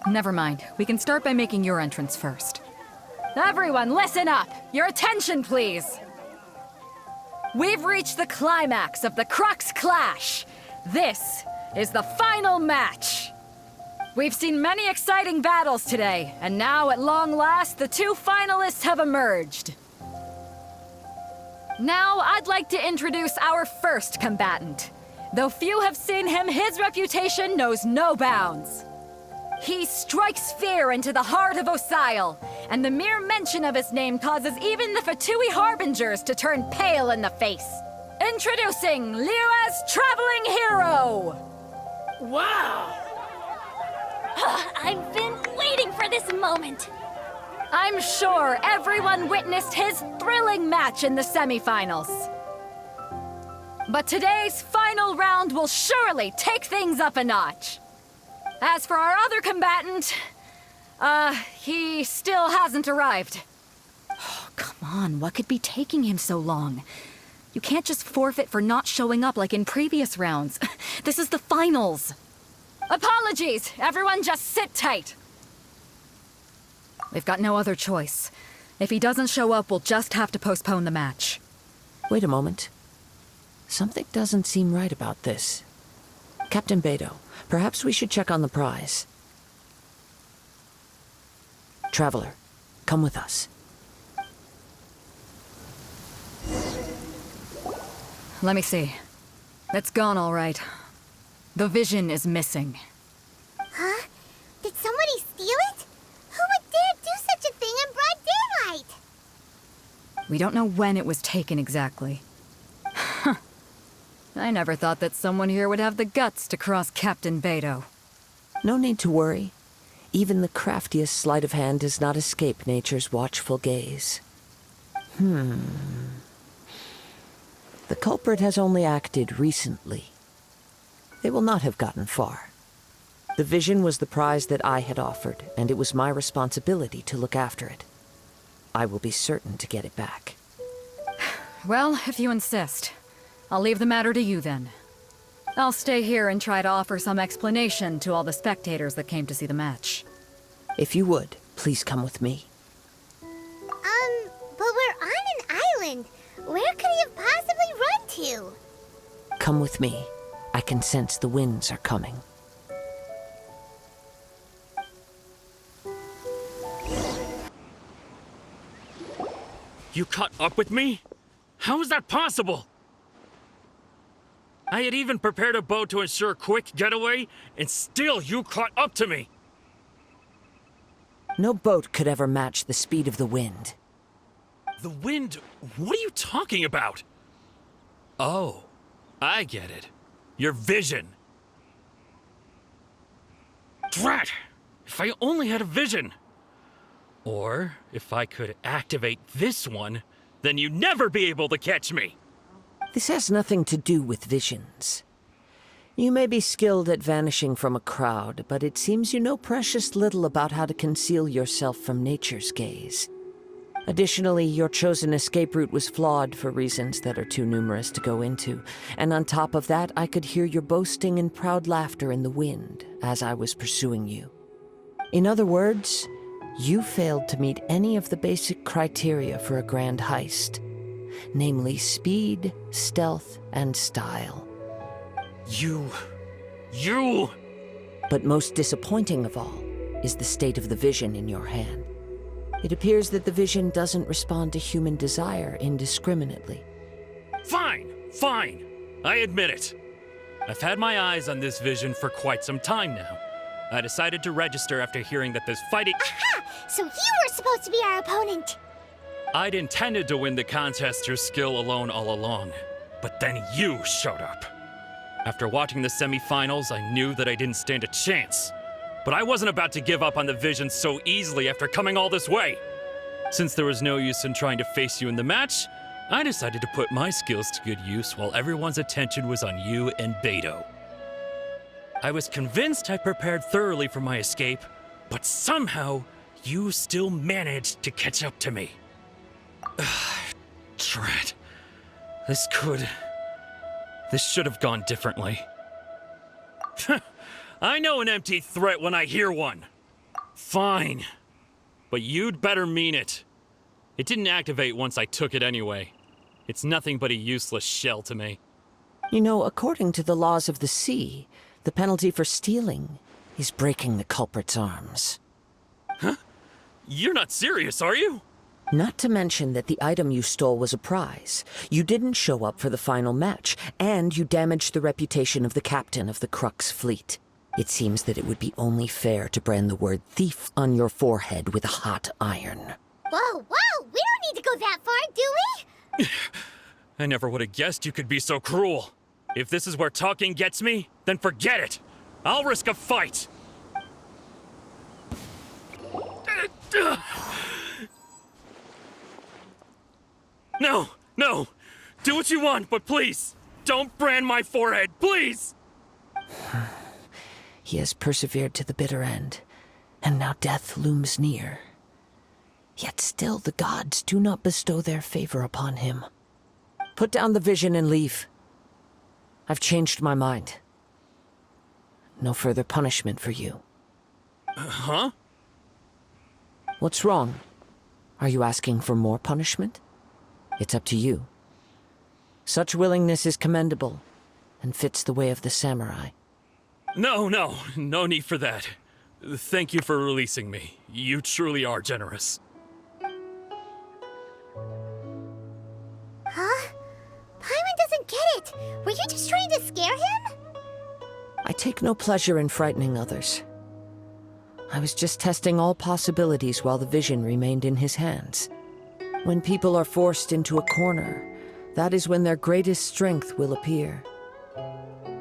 Never mind. We can start by making your entrance first. Everyone, listen up! Your attention, please! We've reached the climax of the Crux Clash. This is the final match. We've seen many exciting battles today, and now at long last, the two finalists have emerged. Now, I'd like to introduce our first combatant. Though few have seen him, his reputation knows no bounds. He strikes fear into the heart of Osile, and the mere mention of his name causes even the Fatui Harbingers to turn pale in the face. Introducing Liyue's Traveling Hero! Wow! I've been waiting for this moment. I'm sure everyone witnessed his thrilling match in the semifinals. But today's final round will surely take things up a notch. As for our other combatant, he still hasn't arrived. Oh, come on, what could be taking him so long? You can't just forfeit for not showing up like in previous rounds. This is the finals. Apologies, everyone just sit tight. We've got no other choice. If he doesn't show up, we'll just have to postpone the match. Wait a moment. Something doesn't seem right about this. Captain Beto, perhaps we should check on the prize. Traveler, come with us. Let me see. It's gone all right. The vision is missing. Huh? Did somebody steal it? Who would dare do such a thing in broad daylight? We don't know when it was taken exactly. I never thought that someone here would have the guts to cross Captain Beto. No need to worry. Even the craftiest sleight of hand does not escape nature's watchful gaze. The culprit has only acted recently. They will not have gotten far. The vision was the prize that I had offered, and it was my responsibility to look after it. I will be certain to get it back. Well, if you insist. I'll leave the matter to you then. I'll stay here and try to offer some explanation to all the spectators that came to see the match. If you would, please come with me. But we're on an island. Where could he have possibly run to? Come with me. I can sense the winds are coming. You caught up with me? How is that possible? I had even prepared a boat to ensure a quick getaway, and still you caught up to me! No boat could ever match the speed of the wind. The wind? What are you talking about? Oh, I get it. Your vision. Drat! If I only had a vision! Or, if I could activate this one, then you'd never be able to catch me! This has nothing to do with visions. You may be skilled at vanishing from a crowd, but it seems you know precious little about how to conceal yourself from nature's gaze. Additionally, your chosen escape route was flawed for reasons that are too numerous to go into, and on top of that, I could hear your boasting and proud laughter in the wind as I was pursuing you. In other words, you failed to meet any of the basic criteria for a grand heist. Namely speed, stealth, and style. You... But most disappointing of all is the state of the vision in your hand. It appears that the vision doesn't respond to human desire indiscriminately. Fine. I admit it. I've had my eyes on this vision for quite some time now. I decided to register after hearing that this fighting... Aha! So you were supposed to be our opponent! I'd intended to win the contest through skill alone all along, but then you showed up. After watching the semifinals, I knew that I didn't stand a chance. But I wasn't about to give up on the vision so easily after coming all this way. Since there was no use in trying to face you in the match, I decided to put my skills to good use while everyone's attention was on you and Beto. I was convinced I prepared thoroughly for my escape, but somehow you still managed to catch up to me. Drat. This should have gone differently. I know an empty threat when I hear one. Fine. But you'd better mean it. It didn't activate once I took it anyway. It's nothing but a useless shell to me. You know, according to the laws of the sea, the penalty for stealing is breaking the culprit's arms. You're not serious, are you? Not to mention that the item you stole was a prize. You didn't show up for the final match, and you damaged the reputation of the captain of the Crux fleet. It seems that it would be only fair to brand the word thief on your forehead with a hot iron. Whoa, whoa! We don't need to go that far, do we? I never would have guessed you could be so cruel. If this is where talking gets me, then forget it. I'll risk a fight. No, no. Do what you want, but please, don't brand my forehead, please! He has persevered to the bitter end, and now death looms near. Yet still the gods do not bestow their favor upon him. Put down the vision and leave. I've changed my mind. No further punishment for you. Huh? What's wrong? Are you asking for more punishment? It's up to you. Such willingness is commendable, and fits the way of the samurai. No need for that. Thank you for releasing me. You truly are generous. Huh? Paimon doesn't get it. Were you just trying to scare him? I take no pleasure in frightening others. I was just testing all possibilities while the vision remained in his hands. When people are forced into a corner, that is when their greatest strength will appear.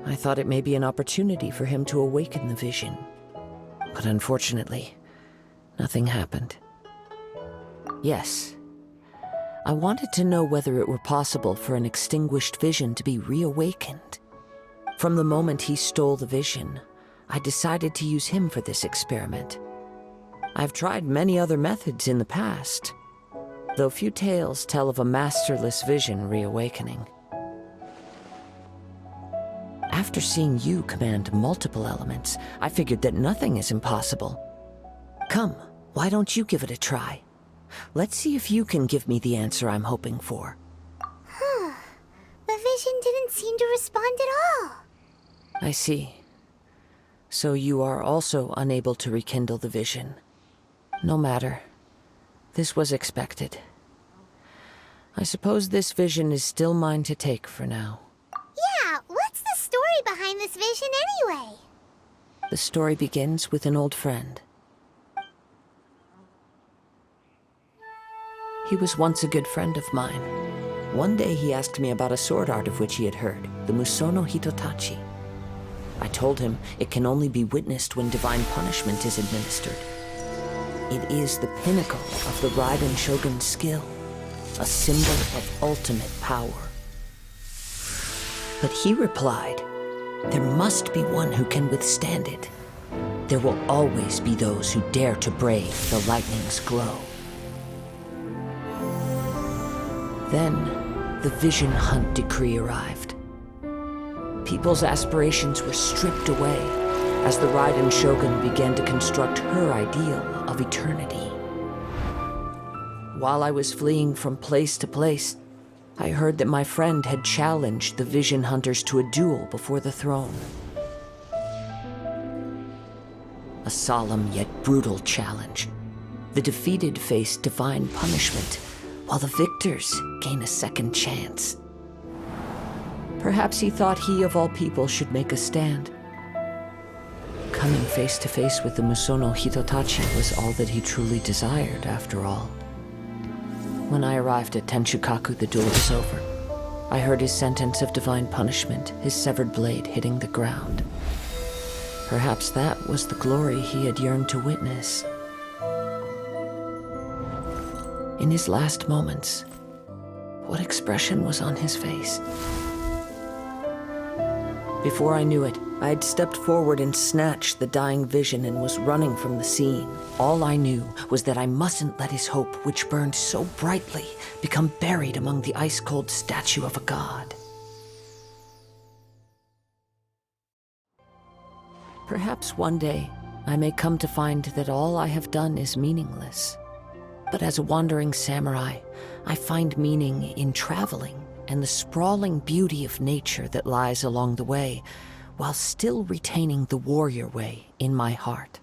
I thought it may be an opportunity for him to awaken the vision. But unfortunately, nothing happened. Yes, I wanted to know whether it were possible for an extinguished vision to be reawakened. From the moment he stole the vision, I decided to use him for this experiment. I've tried many other methods in the past, though few tales tell of a masterless vision reawakening. After seeing you command multiple elements, I figured that nothing is impossible. Come, why don't you give it a try? Let's see if you can give me the answer I'm hoping for. The vision didn't seem to respond at all. I see. So you are also unable to rekindle the vision. No matter. This was expected. I suppose this vision is still mine to take for now. Yeah, what's the story behind this vision anyway? The story begins with an old friend. He was once a good friend of mine. One day he asked me about a sword art of which he had heard, the Musono Hitotachi. I told him it can only be witnessed when divine punishment is administered. It is the pinnacle of the Raiden Shogun's skill, a symbol of ultimate power. But he replied, there must be one who can withstand it. There will always be those who dare to brave the lightning's glow. Then, the Vision Hunt decree arrived. People's aspirations were stripped away as the Raiden Shogun began to construct her ideal of eternity. While I was fleeing from place to place, I heard that my friend had challenged the Vision Hunters to a duel before the throne. A solemn yet brutal challenge. The defeated face divine punishment, while the victors gain a second chance. Perhaps he thought he of all people should make a stand. Coming face to face with the Musono Hitotachi was all that he truly desired, after all. When I arrived at Tenshukaku, the duel was over. I heard his sentence of divine punishment, his severed blade hitting the ground. Perhaps that was the glory he had yearned to witness. In his last moments, what expression was on his face? Before I knew it, I had stepped forward and snatched the dying vision and was running from the scene. All I knew was that I mustn't let his hope, which burned so brightly, become buried among the ice-cold statue of a god. Perhaps one day, I may come to find that all I have done is meaningless. But as a wandering samurai, I find meaning in traveling and the sprawling beauty of nature that lies along the way, while still retaining the warrior way in my heart.